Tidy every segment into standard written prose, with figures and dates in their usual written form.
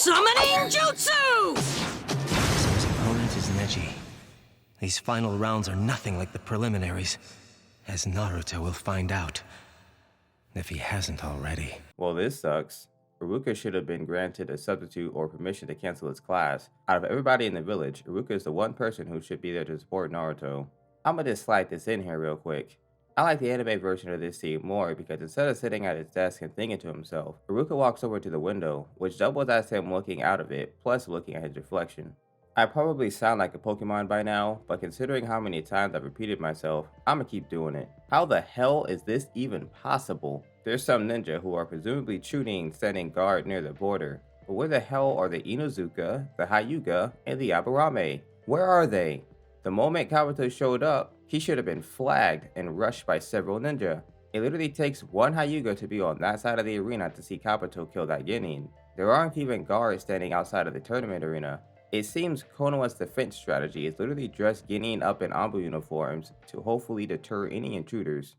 Summoning Jutsu! His opponent is Neji. These final rounds are nothing like the preliminaries, as Naruto will find out, if he hasn't already. Well, this sucks. Iruka should have been granted a substitute or permission to cancel his class. Out of everybody in the village, Iruka is the one person who should be there to support Naruto. I'ma just slide this in here real quick. I like the anime version of this scene more because instead of sitting at his desk and thinking to himself, Iruka walks over to the window, which doubles as him looking out of it, plus looking at his reflection. I probably sound like a Pokemon by now, but considering how many times I've repeated myself, I'ma keep doing it. How the hell is this even possible? There's some ninja who are presumably Chunin standing guard near the border, but where the hell are the Inuzuka, the Hyuga, and the Aburame? Where are they? The moment Kabuto showed up, he should have been flagged and rushed by several ninja. It literally takes one Hyuga to be on that side of the arena to see Kabuto kill that genin. There aren't even guards standing outside of the tournament arena. It seems Konoha's defense strategy is literally dress genin up in Anbu uniforms to hopefully deter any intruders.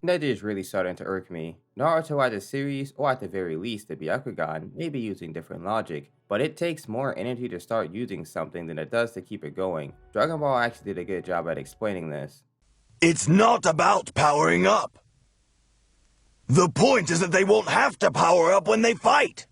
Neji is really starting to irk me. Naruto as a series, or at the very least the Byakugan, may be using different logic, but it takes more energy to start using something than it does to keep it going. Dragon Ball actually did a good job at explaining this. It's not about powering up. The point is that they won't have to power up when they fight.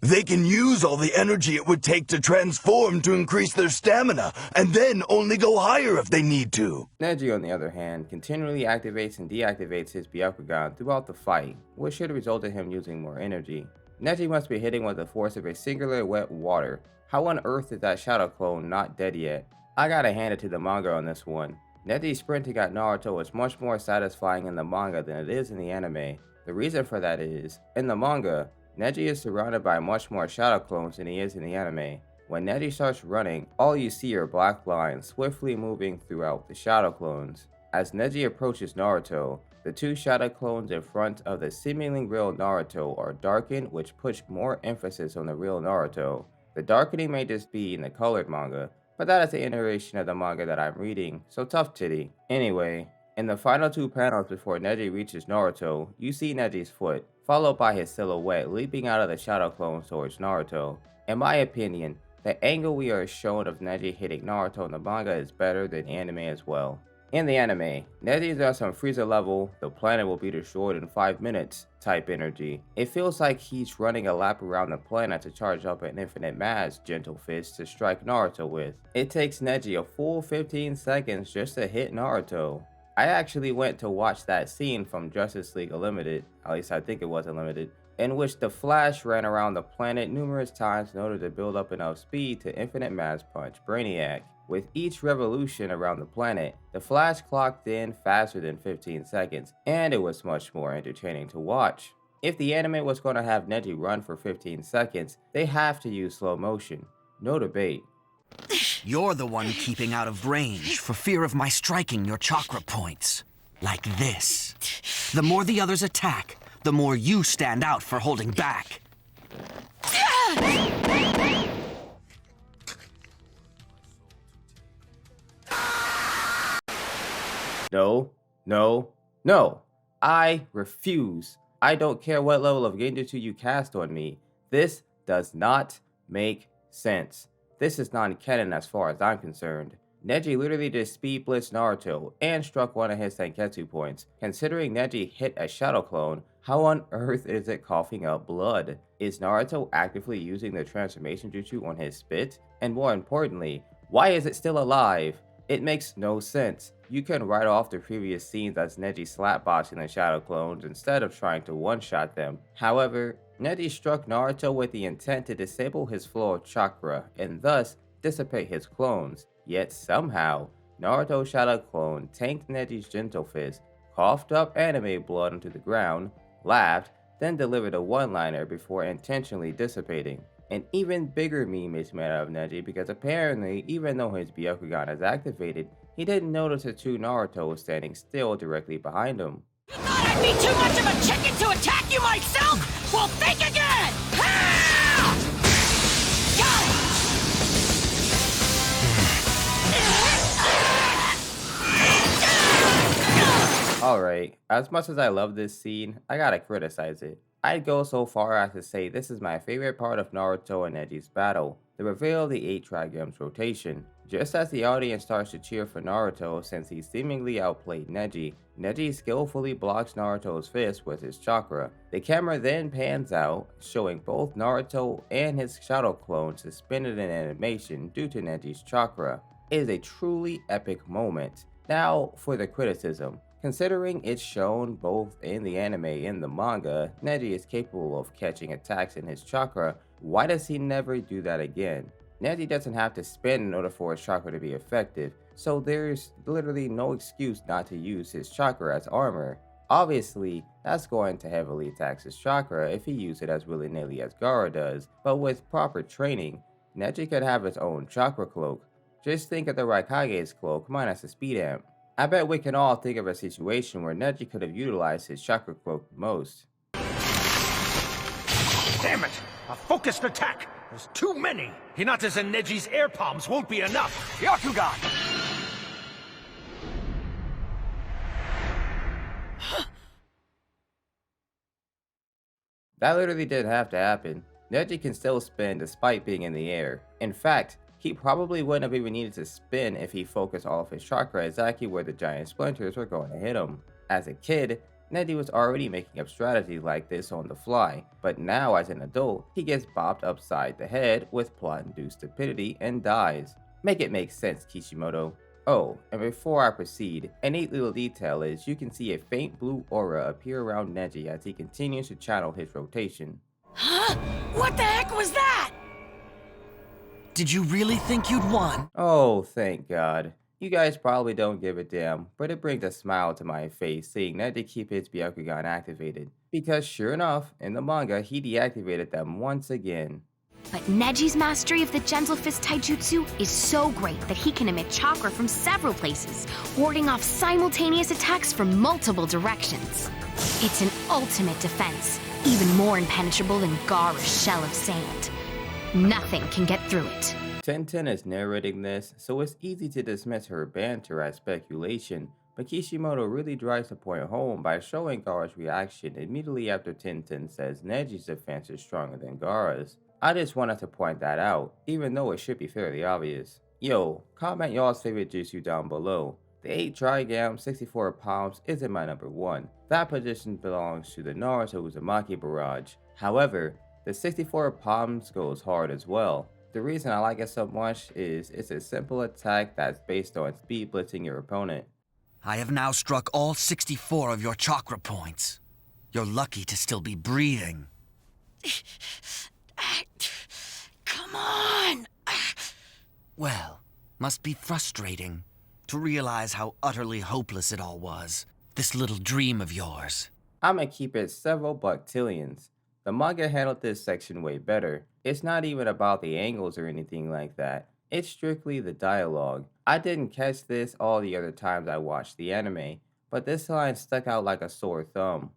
They can use all the energy it would take to transform to increase their stamina, and then only go higher if they need to. Neji, on the other hand, continually activates and deactivates his Byakugan throughout the fight, which should result in him using more energy. Neji must be hitting with the force of a singular wet water. How on earth is that shadow clone not dead yet? I gotta hand it to the manga on this one. Neji's sprinting at Naruto is much more satisfying in the manga than it is in the anime. The reason for that is, in the manga, Neji is surrounded by much more shadow clones than he is in the anime. When Neji starts running, all you see are black lines swiftly moving throughout the shadow clones. As Neji approaches Naruto, the two shadow clones in front of the seemingly real Naruto are darkened, which puts more emphasis on the real Naruto. The darkening may just be in the colored manga, but that is the iteration of the manga that I'm reading, so tough titty. Anyway, in the final two panels before Neji reaches Naruto, you see Neji's foot, followed by his silhouette leaping out of the shadow clones towards Naruto. In my opinion, the angle we are shown of Neji hitting Naruto in the manga is better than anime as well. In the anime, Neji is on some Frieza level, the planet will be destroyed in 5 minutes type energy. It feels like he's running a lap around the planet to charge up an infinite mass gentle fist to strike Naruto with. It takes Neji a full 15 seconds just to hit Naruto. I actually went to watch that scene from Justice League Unlimited, at least I think it was Unlimited, in which the Flash ran around the planet numerous times in order to build up enough speed to infinite mass punch Brainiac. With each revolution around the planet, the Flash clocked in faster than 15 seconds, and it was much more entertaining to watch. If the anime was going to have Neji run for 15 seconds, they have to use slow motion. No debate. You're the one keeping out of range for fear of my striking your chakra points. Like this. The more the others attack, the more you stand out for holding back. No, no, no. I refuse. I don't care what level of genjutsu you cast on me. This does not make sense. This is non-canon as far as I'm concerned. Neji literally just speed blitzed Naruto and struck one of his Senketsu points. Considering Neji hit a shadow clone, how on earth is it coughing up blood? Is Naruto actively using the transformation jutsu on his spit? And more importantly, why is it still alive? It makes no sense. You can write off the previous scenes as Neji slapboxing the shadow clones instead of trying to one-shot them. However, Neji struck Naruto with the intent to disable his flow of chakra and thus dissipate his clones. Yet somehow, Naruto's shadow clone tanked Neji's gentle fist, coughed up anime blood onto the ground, laughed, then delivered a one-liner before intentionally dissipating. An even bigger meme is made out of Neji because apparently, even though his Byakugan is activated, he didn't notice the two Naruto was standing still directly behind him. You thought I'd be too much of a chicken to attack you myself? Well, think again! Ha! Got it! Alright, as much as I love this scene, I gotta criticize it. I'd go so far as to say this is my favorite part of Naruto and Neji's battle, the reveal of the 8 trigrams rotation. Just as the audience starts to cheer for Naruto since he seemingly outplayed Neji, Neji skillfully blocks Naruto's fist with his chakra. The camera then pans out, showing both Naruto and his shadow clone suspended in animation due to Neji's chakra. It is a truly epic moment. Now for the criticism. Considering it's shown both in the anime and the manga, Neji is capable of catching attacks in his chakra, why does he never do that again? Neji doesn't have to spin in order for his chakra to be effective, so there's literally no excuse not to use his chakra as armor. Obviously, that's going to heavily tax his chakra if he uses it as willy-nilly as Gaara does, but with proper training, Neji could have his own chakra cloak. Just think of the Raikage's cloak minus the speed amp. I bet we can all think of a situation where Neji could have utilized his chakra cloak the most. Damn it! A focused attack! There's too many! Hinata's and Neji's air palms won't be enough! Byakugan! That literally didn't have to happen. Neji can still spin despite being in the air. In fact, he probably wouldn't have even needed to spin if he focused all of his chakra exactly where the giant splinters were going to hit him. As a kid, Neji was already making up strategies like this on the fly, but now as an adult, he gets bopped upside the head with plot-induced stupidity and dies. Make it make sense, Kishimoto. Oh, and before I proceed, a neat little detail is you can see a faint blue aura appear around Neji as he continues to channel his rotation. Huh? What the heck was that? Did you really think you'd won? Oh, thank God. You guys probably don't give a damn, but it brings a smile to my face seeing Neji keep his Byakugan activated. Because sure enough, in the manga, he deactivated them once again. But Neji's mastery of the Gentle Fist Taijutsu is so great that he can emit chakra from several places, warding off simultaneous attacks from multiple directions. It's an ultimate defense, even more impenetrable than Gaara's shell of sand. Nothing can get through it. Tenten is narrating this, so it's easy to dismiss her banter as speculation, but Kishimoto really drives the point home by showing Gaara's reaction immediately after Tenten says Neji's defense is stronger than Gaara's. I just wanted to point that out, even though it should be fairly obvious. Yo, comment y'all's favorite jutsu down below. The 8 trigrams 64 palms isn't my number 1. That position belongs to the Naruto Uzumaki barrage. However, the 64 palms goes hard as well. The reason I like it so much is it's a simple attack that's based on speed blitzing your opponent. I have now struck all 64 of your chakra points. You're lucky to still be breathing. Come on! Well, must be frustrating to realize how utterly hopeless it all was. This little dream of yours. I'ma keep it several bucktillions. The manga handled this section way better. It's not even about the angles or anything like that. It's strictly the dialogue. I didn't catch this all the other times I watched the anime, but this line stuck out like a sore thumb.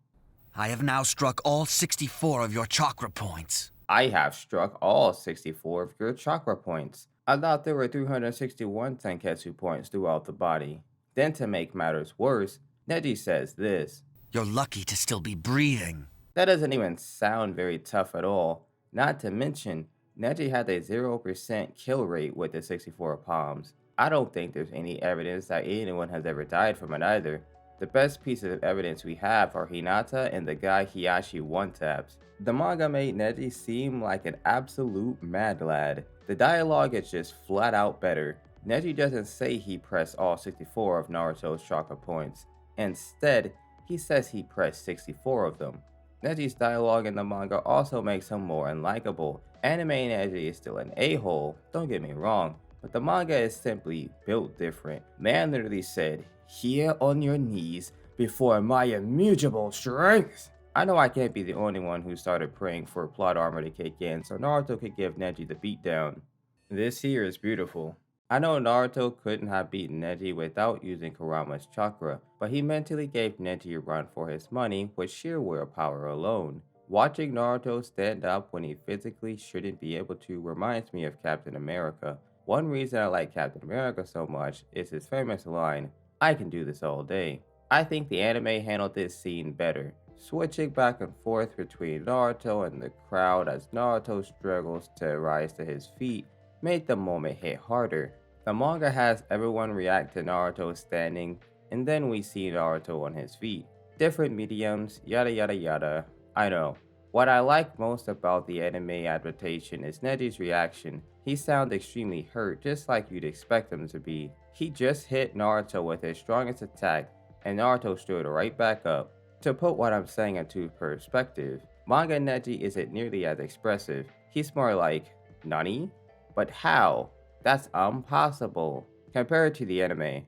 I have now struck all 64 of your chakra points. I have struck all 64 of your chakra points. I thought there were 361 Tenketsu points throughout the body. Then to make matters worse, Neji says this. You're lucky to still be breathing. That doesn't even sound very tough at all. Not to mention, Neji had a 0% kill rate with the 64 palms. I don't think there's any evidence that anyone has ever died from it either. The best pieces of evidence we have are Hinata and the guy Hiyashi one-taps. The manga made Neji seem like an absolute mad lad. The dialogue is just flat out better. Neji doesn't say he pressed all 64 of Naruto's chakra points. Instead, he says he pressed 64 of them. Neji's dialogue in the manga also makes him more unlikable. Anime Neji is still an a-hole, don't get me wrong, but the manga is simply built different. Man literally said, "Here on your knees before my immutable strength." I know I can't be the only one who started praying for plot armor to kick in so Naruto could give Neji the beatdown. This here is beautiful. I know Naruto couldn't have beaten Neji without using Kurama's chakra, but he mentally gave Neji a run for his money with sheer willpower alone. Watching Naruto stand up when he physically shouldn't be able to reminds me of Captain America. One reason I like Captain America so much is his famous line, "I can do this all day." I think the anime handled this scene better, switching back and forth between Naruto and the crowd as Naruto struggles to rise to his feet made the moment hit harder. The manga has everyone react to Naruto standing, and then we see Naruto on his feet. Different mediums, yada yada yada. I know. What I like most about the anime adaptation is Neji's reaction. He sounds extremely hurt, just like you'd expect him to be. He just hit Naruto with his strongest attack, and Naruto stood right back up. To put what I'm saying into perspective, manga Neji isn't nearly as expressive. He's more like, "Nani? But how? That's impossible," compared to the anime.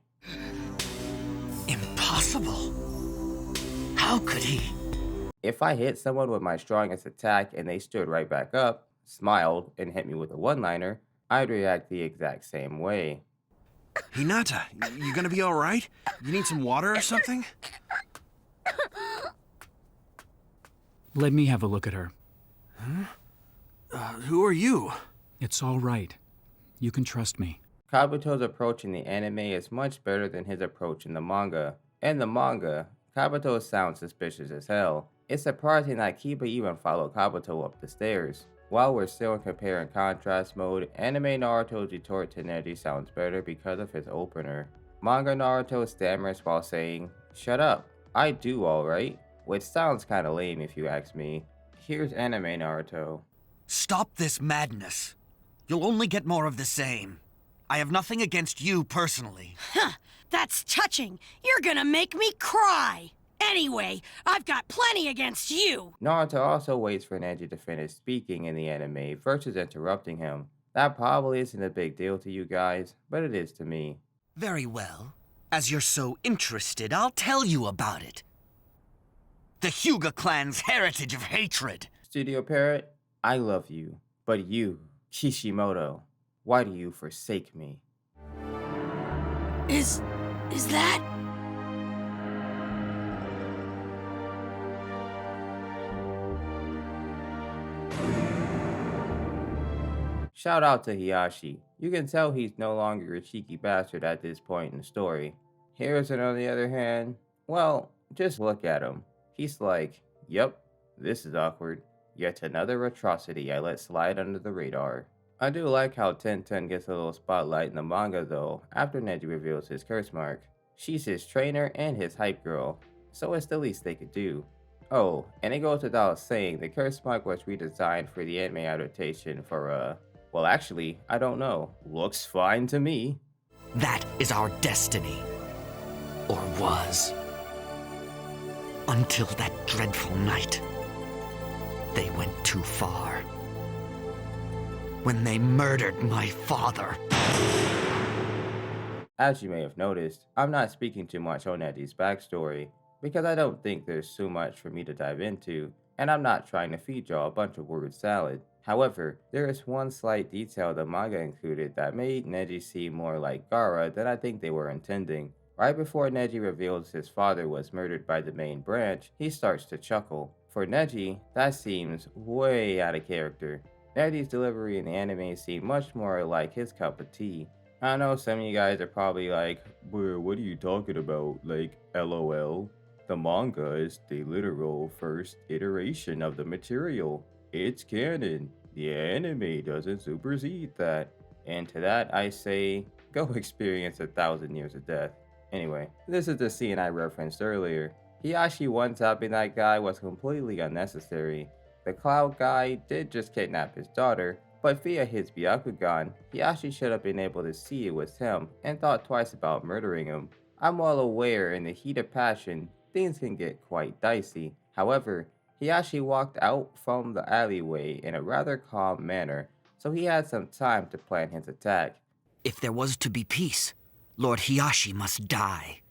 Impossible? How could he? If I hit someone with my strongest attack and they stood right back up, smiled, and hit me with a one-liner, I'd react the exact same way. Hinata, you gonna be alright? You need some water or something? Let me have a look at her. Who are you? It's all right. You can trust me. Kabuto's approach in the anime is much better than his approach in the manga. In the manga, Kabuto sounds suspicious as hell. It's surprising that Kiba even followed Kabuto up the stairs. While we're still in compare and contrast mode, anime Naruto's retort to Neji sounds better because of his opener. Manga Naruto stammers while saying, "Shut up, I do alright," which sounds kinda lame if you ask me. Here's anime Naruto. Stop this madness. You'll only get more of the same. I have nothing against you personally. Huh, that's touching. You're gonna make me cry. Anyway, I've got plenty against you. Naruto also waits for Neji to finish speaking in the anime versus interrupting him. That probably isn't a big deal to you guys, but it is to me. Very well. As you're so interested, I'll tell you about it. The Hyuga clan's heritage of hatred. Studio Parrot, I love you, but you, Kishimoto, why do you forsake me? Is that? Shout out to Hiyashi. You can tell he's no longer a cheeky bastard at this point in the story. Harrison, on the other hand, well, just look at him. He's like, "Yep, this is awkward. Yet another atrocity I let slide under the radar." I do like how Tenten gets a little spotlight in the manga though, after Neji reveals his curse mark. She's his trainer and his hype girl, so it's the least they could do. Oh, and it goes without saying, the curse mark was redesigned for the anime adaptation for well actually, I don't know. Looks fine to me. That is our destiny. Or was. Until that dreadful night. They went too far. When they murdered my father. As you may have noticed, I'm not speaking too much on Neji's backstory, because I don't think there's too much for me to dive into, and I'm not trying to feed y'all a bunch of word salad. However, there is one slight detail the manga included that made Neji seem more like Gaara than I think they were intending. Right before Neji reveals his father was murdered by the main branch, he starts to chuckle. For Neji, that seems way out of character. Neji's delivery in the anime seemed much more like his cup of tea. I know some of you guys are probably like, "Well, what are you talking about? Like, LOL. The manga is the literal first iteration of the material. It's canon. The anime doesn't supersede that." And to that I say, go experience 1,000 years of death. Anyway, this is the scene I referenced earlier. Hiyashi one-tapping that guy was completely unnecessary. The Cloud guy did just kidnap his daughter, but via his Byakugan, Hiyashi should have been able to see it was him and thought twice about murdering him. I'm well aware in the heat of passion, things can get quite dicey. However, Hiyashi walked out from the alleyway in a rather calm manner, so he had some time to plan his attack. If there was to be peace, Lord Hiyashi must die.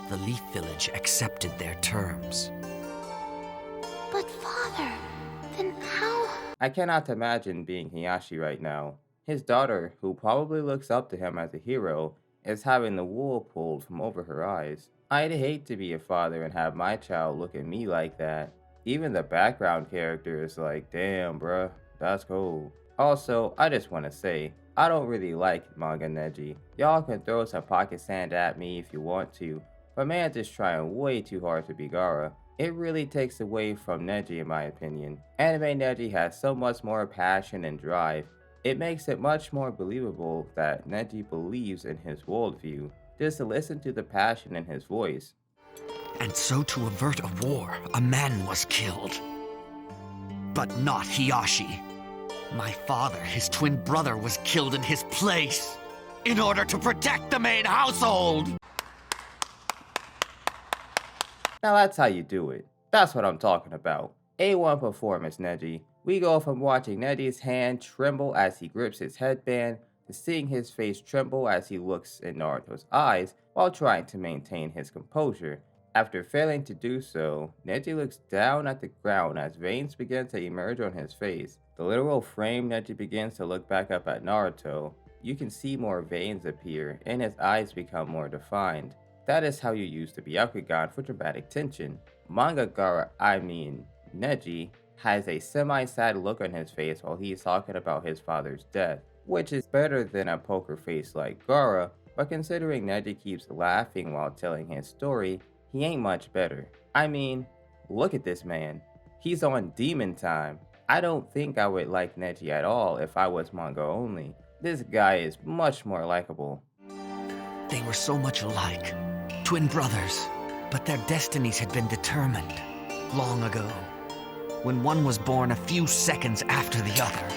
The Leaf Village accepted their terms. But father, then how? I cannot imagine being Hiyashi right now. His daughter, who probably looks up to him as a hero, is having the wool pulled from over her eyes. I'd hate to be a father and have my child look at me like that. Even the background character is like, damn bruh, that's cold. Also, I just want to say, I don't really like manga Neji. Y'all can throw some pocket sand at me if you want to, but man's just trying way too hard to be Gaara. It really takes away from Neji in my opinion. Anime Neji has so much more passion and drive. It makes it much more believable that Neji believes in his worldview, just to listen to the passion in his voice. And so to avert a war, a man was killed. But not Hiyashi. My father, his twin brother, was killed in his place in order to protect the main household! Now that's how you do it. That's what I'm talking about. A1 performance, Neji. We go from watching Neji's hand tremble as he grips his headband to seeing his face tremble as he looks in Naruto's eyes while trying to maintain his composure. After failing to do so, Neji looks down at the ground as veins begin to emerge on his face. The literal frame Neji begins to look back up at Naruto. You can see more veins appear and his eyes become more defined. That is how you use the Byakugan for dramatic tension. Manga Gaara, Neji, has a semi-sad look on his face while he is talking about his father's death, which is better than a poker face like Gaara, but considering Neji keeps laughing while telling his story, he ain't much better. I mean, look at this man. He's on demon time. I don't think I would like Neji at all if I was manga only. This guy is much more likable. They were so much alike. Twin brothers. But their destinies had been determined long ago, when one was born a few seconds after the other.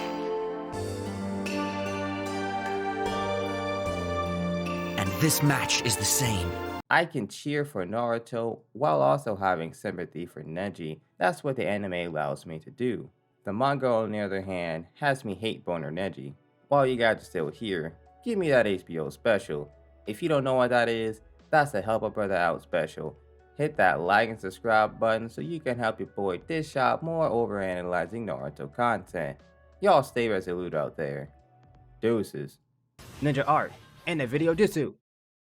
And this match is the same. I can cheer for Naruto while also having sympathy for Neji. That's what the anime allows me to do. The manga, on the other hand, has me hate boner Neji. While you guys are still here, give me that HBO special. If you don't know what that is, that's the Help a Brother Out special. Hit that like and subscribe button so you can help your boy dish out more overanalyzing Naruto content. Y'all stay resolute out there. Deuces. Ninja Art and the video Jutsu.